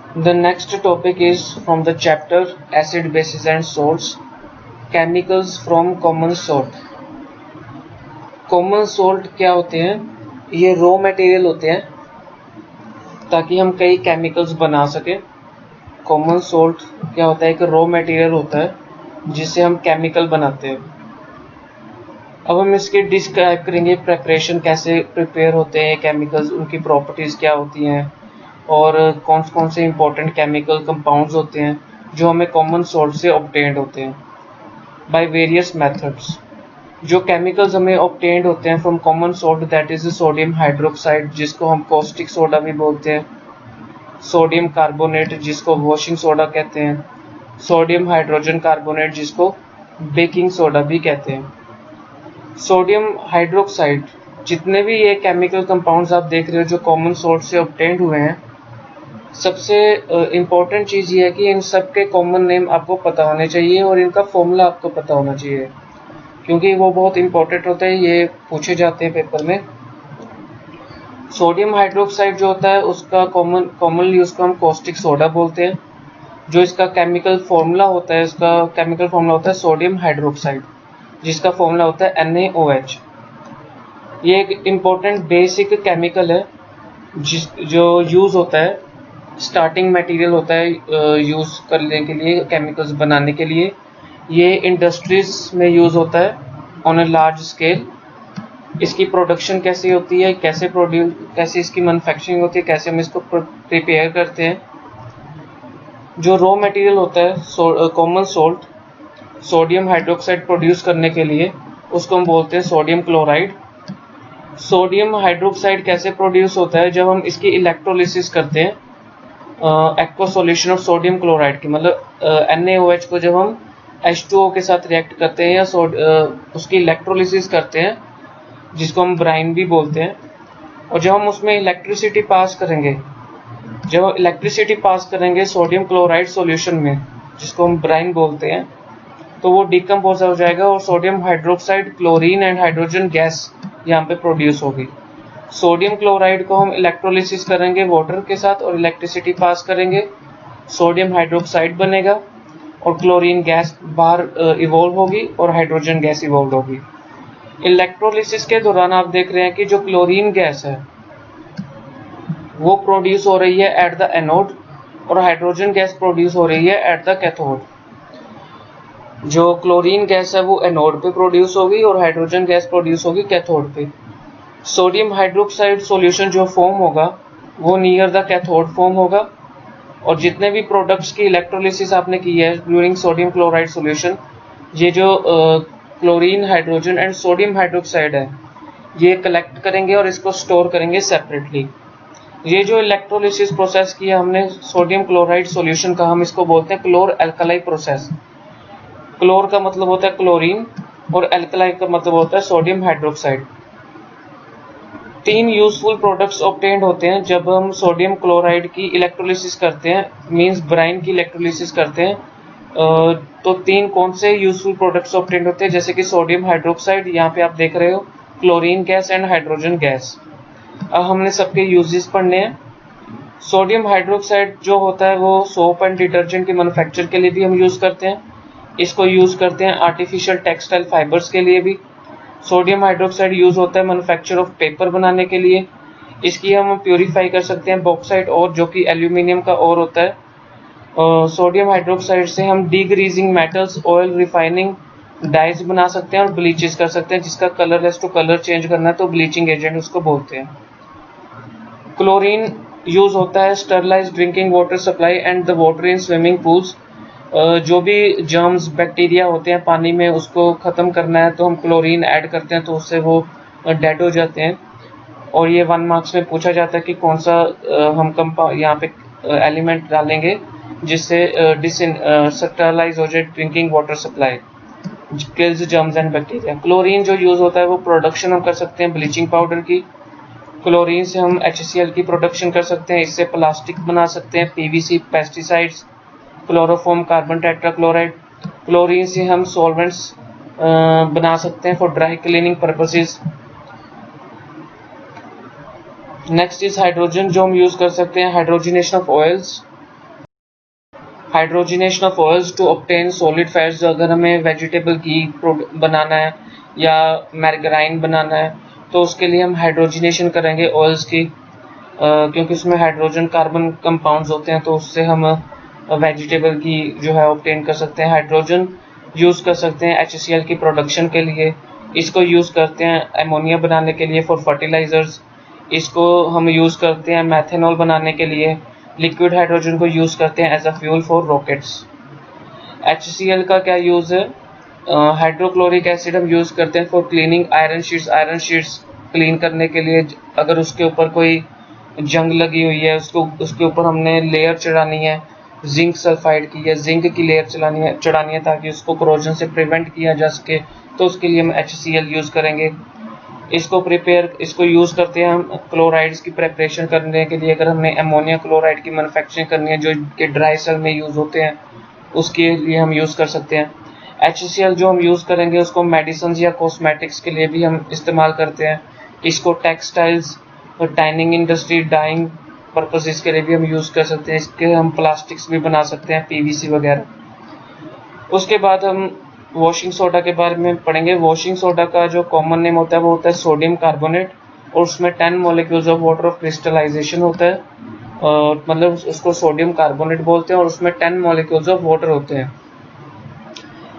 The next topic is from the chapter Acid, Bases and Salts, Chemicals from Common Salt. Common salt क्या होते हैं? ये raw material होते हैं ताकि हम कई केमिकल्स बना सकें। कॉमन सोल्ट क्या होता है? एक रॉ मटेरियल होता है जिससे हम केमिकल बनाते हैं। अब हम इसकी डिस्क्राइब करेंगे प्रिपरेशन, कैसे प्रिपेयर होते हैं केमिकल्स, उनकी प्रॉपर्टीज़ क्या होती हैं और कौन कौन से इंपॉर्टेंट केमिकल कंपाउंड्स होते हैं जो हमें कॉमन सोल्ट से ऑब्टेन्ड होते हैं बाय वेरियस मेथड्स। जो केमिकल्स हमें ऑब्टेन्ड होते हैं from common salt, that is sodium hydroxide जिसको हम कॉस्टिक सोडा भी बोलते हैं, सोडियम कार्बोनेट जिसको वॉशिंग सोडा कहते हैं, सोडियम हाइड्रोजन कार्बोनेट जिसको बेकिंग सोडा भी कहते हैं। सोडियम हाइड्रोक्साइड, जितने भी ये केमिकल कंपाउंड्स आप देख रहे हो जो कॉमन सोल्ट से ऑब्टेन्ड हुए हैं, सबसे इम्पॉर्टेंट चीज़ ये है कि इन सब के कॉमन नेम आपको पता होने चाहिए और इनका फॉर्मूला आपको पता होना चाहिए, क्योंकि वो बहुत इंपॉर्टेंट होता है, ये पूछे जाते हैं पेपर में। सोडियम हाइड्रोक्साइड जो होता है उसका कॉमनली उसको हम कॉस्टिक सोडा बोलते हैं। जो इसका केमिकल फॉर्मूला होता है, इसका केमिकल फॉर्मूला होता है सोडियम हाइड्रोक्साइड जिसका फॉर्मूला होता है NaOH। ये एक इम्पॉर्टेंट बेसिक केमिकल है जो यूज़ होता है, स्टार्टिंग मटेरियल होता है यूज़ करने के लिए, केमिकल्स बनाने के लिए। ये इंडस्ट्रीज में यूज़ होता है ऑन ए लार्ज स्केल। इसकी प्रोडक्शन कैसे होती है, कैसे इसकी मैन्युफैक्चरिंग होती है, कैसे हम इसको प्रिपेयर करते हैं। जो रॉ मटेरियल होता है common salt, sodium hydroxide produce करने के लिए, उसको हम बोलते हैं सोडियम क्लोराइड। सोडियम हाइड्रोक्साइड कैसे प्रोड्यूस होता है? जब हम इसकी इलेक्ट्रोलिसिस करते हैं aqua solution of sodium chloride की, मतलब NaOH को जब हम H2O के साथ रिएक्ट करते हैं या उसकी इलेक्ट्रोलिसिस करते हैं जिसको हम ब्राइन भी बोलते हैं, और जब हम उसमें इलेक्ट्रिसिटी पास करेंगे सोडियम क्लोराइड सॉल्यूशन में जिसको हम ब्राइन बोलते हैं, तो वो डिकम्पोज हो जाएगा और sodium hydroxide, chlorine and hydrogen gas यहाँ पे प्रोड्यूस होगी। सोडियम क्लोराइड को हम इलेक्ट्रोलिसिस करेंगे वाटर के साथ और इलेक्ट्रिसिटी पास करेंगे, सोडियम हाइड्रोक्साइड बनेगा और क्लोरीन गैस बाहर इवॉल्व होगी और हाइड्रोजन गैस इवॉल्व होगी। इलेक्ट्रोलिसिस के दौरान आप देख रहे हैं कि जो क्लोरीन गैस है वो प्रोड्यूस हो रही है एट द एनोड और हाइड्रोजन गैस प्रोड्यूस हो रही है एट द कैथोड। जो क्लोरीन गैस है वो एनोड पे प्रोड्यूस होगी और हाइड्रोजन गैस प्रोड्यूस होगी कैथोड पे। सोडियम हाइड्रोक्साइड सॉल्यूशन जो फॉर्म होगा वो नियर द कैथोड फॉर्म होगा, और जितने भी प्रोडक्ट्स की इलेक्ट्रोलिसिस आपने की है ड्यूरिंग सोडियम क्लोराइड सॉल्यूशन, ये जो chlorine, hydrogen and sodium hydroxide है ये कलेक्ट करेंगे और इसको स्टोर करेंगे सेपरेटली। ये जो इलेक्ट्रोलिसिस प्रोसेस किया हमने सोडियम क्लोराइड सॉल्यूशन का, हम इसको बोलते हैं क्लोर एल्कलाई प्रोसेस। क्लोर का मतलब होता है क्लोरीन और एल्कलाई का मतलब होता है sodium hydroxide. 3 useful products obtained होते हैं जब हम सोडियम क्लोराइड की इलेक्ट्रोलिसिस करते हैं, मींस ब्राइन की इलेक्ट्रोलिसिस करते हैं। तो 3 कौन से यूजफुल प्रोडक्ट्स ऑब्टेन्ड होते हैं? जैसे कि सोडियम हाइड्रोक्साइड, यहाँ पे आप देख रहे हो, chlorine gas and hydrogen gas. अब हमने सबके यूजेस पढ़ने हैं। सोडियम हाइड्रोक्साइड जो होता है वो सोप एंड डिटर्जेंट के मैन्युफैक्चर के लिए भी हम यूज़ करते हैं। इसको यूज़ करते हैं आर्टिफिशियल टेक्सटाइल फाइबर्स के लिए भी। सोडियम हाइड्रोक्साइड यूज़ होता है मैन्युफैक्चर ऑफ पेपर बनाने के लिए। इसकी हम प्योरीफाई कर सकते हैं बॉक्साइट और जो कि एल्यूमिनियम का और होता है। सोडियम हाइड्रोक्साइड से हम डीग्रीजिंग मेटल्स, ऑयल, रिफाइनिंग, डाइज बना सकते हैं और ब्लीचेस कर सकते हैं। जिसका कलरलेस टू कलर चेंज करना है तो ब्लीचिंग एजेंट उसको बोलते हैं। क्लोरीन यूज़ होता है sterilize drinking water supply and the water in swimming pools. जो भी जर्म्स, बैक्टीरिया होते हैं पानी में, उसको ख़त्म करना है तो हम क्लोरीन ऐड करते हैं तो उससे वो डेड हो जाते हैं। और ये 1 मार्क्स में पूछा जाता है कि कौन सा हम यहाँ पे एलिमेंट डालेंगे जिससे स्टरलाइज हो जाए drinking water supply, kills germs and bacteria. Chlorine जो यूज़ होता है वो प्रोडक्शन हम कर सकते हैं ब्लीचिंग पाउडर की। क्लोरीन से हम HCl की प्रोडक्शन कर सकते हैं, इससे प्लास्टिक बना सकते हैं, PVC, pesticides, chloroform, carbon tetrachloride. Chlorine से हम सॉल्वेंट्स बना सकते हैं for dry cleaning purposes. Next is hydrogen जो हम यूज़ कर सकते हैं hydrogenation of oils. Hydrogenation of oils to obtain solid fats, अगर हमें वेजिटेबल घी बनाना है या मैर्गराइन बनाना है तो उसके लिए हम हाइड्रोजिनेशन करेंगे ऑयल्स की, क्योंकि उसमें हाइड्रोजन कार्बन कंपाउंड्स होते हैं, तो उससे हम वेजिटेबल घी जो है ऑब्टेन कर सकते हैं। हाइड्रोजन यूज़ कर सकते हैं HCl की प्रोडक्शन के लिए, इसको यूज़ करते हैं अमोनिया बनाने के लिए फॉर फर्टिलाइजर्स, इसको हम यूज़ करते हैं मैथेनॉल बनाने के लिए, लिक्विड हाइड्रोजन को यूज़ करते हैं as a fuel for rockets. HCl का क्या यूज़ है? हाइड्रोक्लोरिक एसिड हम यूज़ करते हैं for cleaning iron sheets clean करने के लिए। अगर उसके ऊपर कोई जंग लगी हुई है, उसके ऊपर हमने लेयर चढ़ानी है जिंक सल्फाइड की या जिंक की लेयर चढ़ानी है ताकि उसको कोरोजन से प्रिवेंट किया जा सके, तो उसके लिए हम HCl यूज़ करेंगे। इसको यूज़ करते हैं हम क्लोराइड्स की प्रिपरेशन करने के लिए। अगर हमने अमोनिया क्लोराइड की मैन्युफैक्चरिंग करनी है जो कि ड्राई सेल में यूज़ होते हैं, उसके लिए हम यूज़ कर सकते हैं। HCl जो हम यूज़ करेंगे उसको मेडिसिन या कॉस्मेटिक्स के लिए भी हम इस्तेमाल करते हैं। इसको टेक्सटाइल्स और टाइनिंग इंडस्ट्री डाइंग पर्पसेस के लिए भी हम यूज़ कर सकते हैं। इसके हम प्लास्टिक्स भी बना सकते हैं, PVC वगैरह। उसके बाद हम वॉशिंग सोडा के बारे में पढ़ेंगे। वॉशिंग सोडा का जो कॉमन नेम होता है वो होता है सोडियम कार्बोनेट, और उसमें 10 molecules of water of crystallization होता है, और मतलब उसको सोडियम कार्बोनेट बोलते हैं, और उसमें 10 मॉलिक्यूल्स ऑफ वाटर होते हैं,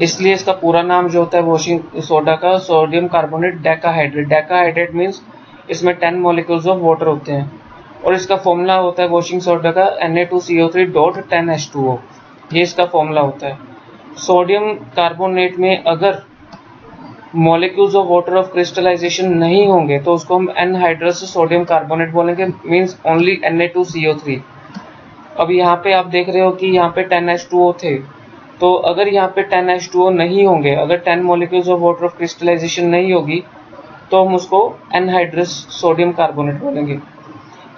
इसलिए इसका पूरा नाम जो होता है वॉशिंग सोडा का sodium carbonate decahydrate. Decahydrate means इसमें 10 मॉलिक्यूल्स ऑफ वाटर होते हैं, और इसका फॉर्मूला होता है वॉशिंग सोडा का Na2CO3.10H2O, ये इसका फॉर्मूला होता है। सोडियम कार्बोनेट में अगर molecules of water of crystallization नहीं होंगे तो उसको हम एनहाइड्रस सोडियम कार्बोनेट बोलेंगे, मीन्स ओनली Na2CO3। अब यहाँ पे आप देख रहे हो कि यहाँ पे 10H2O थे, तो अगर यहाँ पे 10H2O नहीं होंगे, अगर 10 molecules of water of crystallization नहीं होगी तो हम उसको एनहाइड्रस सोडियम कार्बोनेट बोलेंगे।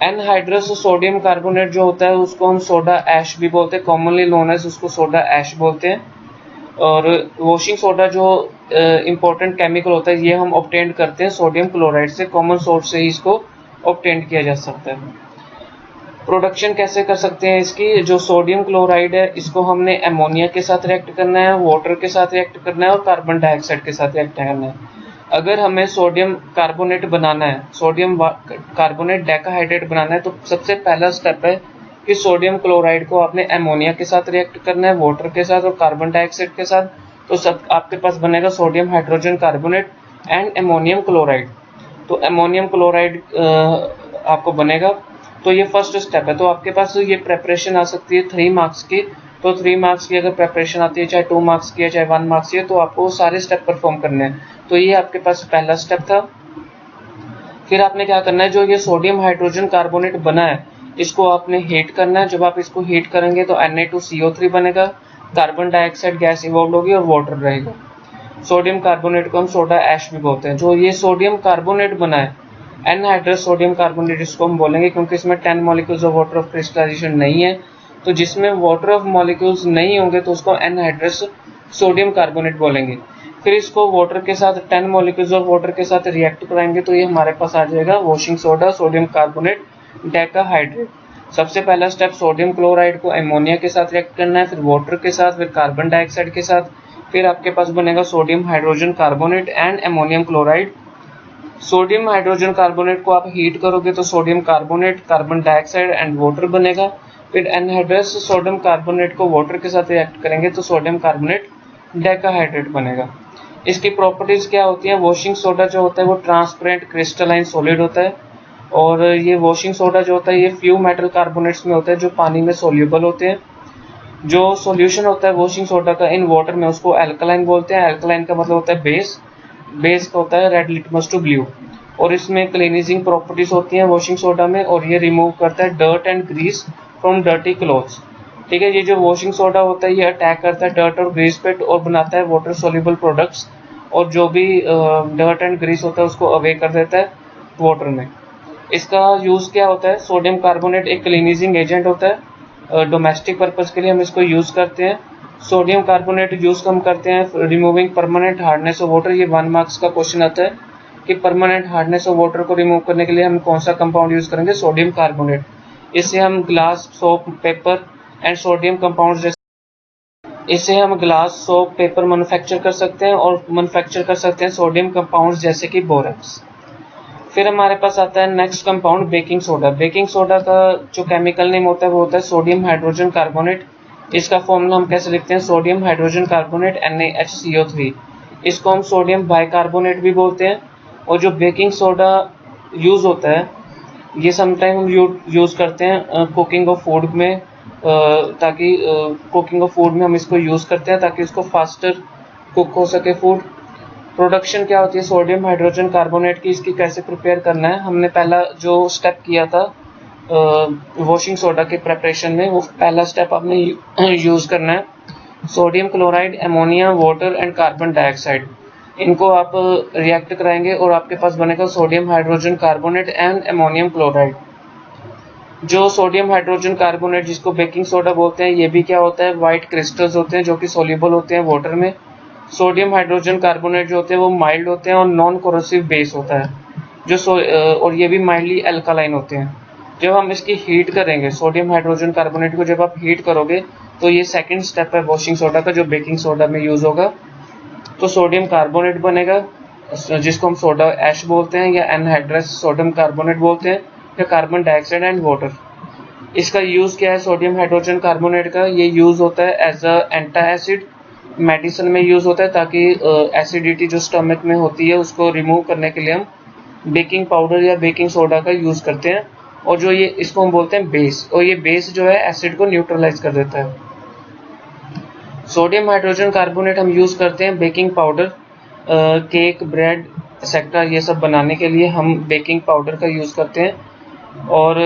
एनहाइड्रस सोडियम कार्बोनेट जो होता है उसको हम सोडा ऐश भी बोलते हैं, कॉमनली नोन एज उसको सोडा ऐश बोलते हैं। और वॉशिंग सोडा जो इम्पोर्टेंट केमिकल होता है ये हम ऑब्टेन करते हैं सोडियम क्लोराइड से, कॉमन सोर्स से ही इसको ऑब्टेन किया जा सकता है। प्रोडक्शन कैसे कर सकते हैं इसकी? जो सोडियम क्लोराइड है इसको हमने अमोनिया के साथ रिएक्ट करना है, वाटर के साथ रिएक्ट करना है और कार्बन डाइऑक्साइड के साथ रिएक्ट करना है। अगर हमें सोडियम कार्बोनेट बनाना है, सोडियम कार्बोनेट डेकाहाइड्रेट बनाना है, तो सबसे पहला स्टेप है कि सोडियम क्लोराइड को आपने अमोनिया के साथ रिएक्ट करना है, वाटर के साथ और कार्बन डाइऑक्साइड के साथ, तो सब आपके पास बनेगा sodium hydrogen carbonate and ammonium chloride. तो अमोनियम क्लोराइड आपको बनेगा, तो ये फर्स्ट स्टेप है। तो आपके पास ये प्रेपरेशन आ सकती है 3 मार्क्स की, तो 3 मार्क्स की अगर प्रेपरेशन आती है, चाहे 2 मार्क्स की है चाहे 1 मार्क्स की है, तो आपको सारे स्टेप परफॉर्म करने हैं। तो ये आपके पास पहला स्टेप था। फिर आपने क्या करना है, जो ये सोडियम हाइड्रोजन कार्बोनेट बना है इसको आपने हीट करना है। जब आप इसको हीट करेंगे तो Na2CO3 बनेगा, कार्बन डाइऑक्साइड गैस इवॉल्व होगी और वाटर रहेगा। सोडियम कार्बोनेट को हम सोडा ऐश भी बोलते हैं। जो ये सोडियम कार्बोनेट बना है एनहाइड्रस सोडियम कार्बोनेट इसको हम बोलेंगे, क्योंकि इसमें 10 molecules of water of crystallization नहीं है। तो जिसमें वाटर ऑफ मॉलिक्यूल्स नहीं होंगे तो उसको एनहाइड्रस सोडियम कार्बोनेट बोलेंगे। फिर इसको वाटर के साथ 10 मॉलिक्यूल्स ऑफ वाटर के साथ रिएक्ट कराएंगे तो ये हमारे पास आ जाएगा washing soda sodium carbonate decahydrate. सबसे पहला स्टेप सोडियम क्लोराइड को अमोनिया के साथ रिएक्ट करना है, फिर वाटर के साथ, फिर कार्बन डाइऑक्साइड के साथ, फिर आपके पास बनेगा sodium hydrogen carbonate and ammonium chloride. Sodium hydrogen carbonate को आप हीट करोगे तो sodium carbonate, carbon dioxide and water बनेगा। फिर एनहाइड्रस सोडियम कार्बोनेट को वाटर के साथ रिएक्ट करेंगे तो सोडियम कार्बोनेट डेकाहाइड्रेट बनेगा। इसकी प्रॉपर्टीज क्या होती हैं? वॉशिंग सोडा जो होता है वो ट्रांसपेरेंट क्रिस्टलाइन सॉलिड होता है, और ये वॉशिंग सोडा जो होता है ये फ्यू मेटल कार्बोनेट्स में होता है जो पानी में सोल्यूबल होते हैं। जो सॉल्यूशन होता है वॉशिंग सोडा का इन वाटर में उसको अल्कलाइन बोलते हैं। अल्कलाइन का मतलब होता है बेस, बेस का होता है रेड लिटमस टू ब्लू, और इसमें क्लीनिजिंग प्रॉपर्टीज होती हैं वॉशिंग सोडा में, और ये रिमूव करता है dirt and grease from dirty clothes. ठीक है, ये जो वॉशिंग सोडा होता है ये अटैक करता है डर्ट और ग्रीस पे और बनाता है वाटर सोल्यूबल प्रोडक्ट्स, और जो भी डर्ट एंड ग्रीस होता है उसको अवे कर देता है वाटर में। इसका यूज़ क्या होता है? सोडियम कार्बोनेट एक क्लीनिजिंग एजेंट होता है, डोमेस्टिक पर्पज़ के लिए हम इसको यूज़ करते हैं। सोडियम कार्बोनेट यूज़ हम करते हैं removing permanent hardness of water. ये 1 मार्क्स का क्वेश्चन आता है कि परमानेंट हार्डनेस ऑफ वाटर को रिमूव करने के लिए हम कौन सा कंपाउंड यूज़ करेंगे? Sodium carbonate. इससे हम glass, soap, paper and sodium compounds इससे हम ग्लास, सोप, पेपर मैन्युफैक्चर कर सकते हैं और मैन्युफैक्चर कर सकते हैं सोडियम कंपाउंड्स जैसे कि बोरेक्स। फिर हमारे पास आता है next compound baking soda. Baking soda का जो केमिकल नेम होता है वो होता है सोडियम हाइड्रोजन कार्बोनेट। इसका फॉर्मूला हम कैसे लिखते हैं, सोडियम हाइड्रोजन कार्बोनेट NaHCO3। इसको हम सोडियम बाइकार्बोनेट भी बोलते हैं। और जो बेकिंग सोडा यूज होता है ये समटाइम हम यूज़ करते हैं कुकिंग ऑफ फूड में, ताकि कुकिंग ऑफ फूड में हम इसको यूज़ करते हैं ताकि उसको फास्टर कुक हो सके फूड। प्रोडक्शन क्या होती है सोडियम हाइड्रोजन कार्बोनेट की, इसकी कैसे प्रिपेयर करना है, हमने पहला जो स्टेप किया था वॉशिंग सोडा के प्रिपरेशन में, वो पहला स्टेप आपने यूज़ करना है। Sodium chloride, ammonia, water and carbon dioxide, इनको आप रिएक्ट कराएंगे और आपके पास बनेगा sodium hydrogen carbonate and ammonium chloride. जो सोडियम हाइड्रोजन कार्बोनेट जिसको बेकिंग सोडा बोलते हैं, ये भी क्या होता है, वाइट क्रिस्टल्स होते हैं जो कि सोल्यूबल होते हैं वाटर में। सोडियम हाइड्रोजन कार्बोनेट जो होते हैं वो माइल्ड होते हैं और नॉन कोरोसिव बेस होता है और ये भी माइल्डली अल्कालाइन होते हैं। जब हम इसकी हीट करेंगे सोडियम हाइड्रोजन कार्बोनेट को, जब आप हीट करोगे तो ये सेकंड स्टेप है वॉशिंग सोडा का जो बेकिंग सोडा में यूज होगा। तो सोडियम कार्बोनेट बनेगा जिसको हम सोडा ऐश बोलते हैं या एनहाइड्रस सोडियम कार्बोनेट बोलते हैं, या कार्बन डाइऑक्साइड एंड वाटर। इसका यूज क्या है सोडियम हाइड्रोजन कार्बोनेट का, ये यूज होता है एज अ एंटा एसिड, मेडिसिन में यूज होता है ताकि एसिडिटी जो स्टमक में होती है उसको रिमूव करने के लिए हम बेकिंग पाउडर या बेकिंग सोडा का यूज करते हैं। और जो ये इसको हम बोलते हैं बेस, और ये बेस जो है एसिड को न्यूट्रलाइज कर देता है। सोडियम हाइड्रोजन कार्बोनेट हम यूज करते हैं baking powder, cake, bread etcetera ये सब बनाने के लिए हम बेकिंग पाउडर का यूज करते हैं। और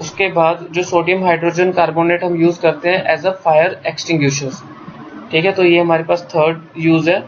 उसके बाद जो सोडियम हाइड्रोजन कार्बोनेट हम यूज करते हैं एज अ फायर एक्सटिंग्विशर। ठीक है, तो ये हमारे पास थर्ड यूज है।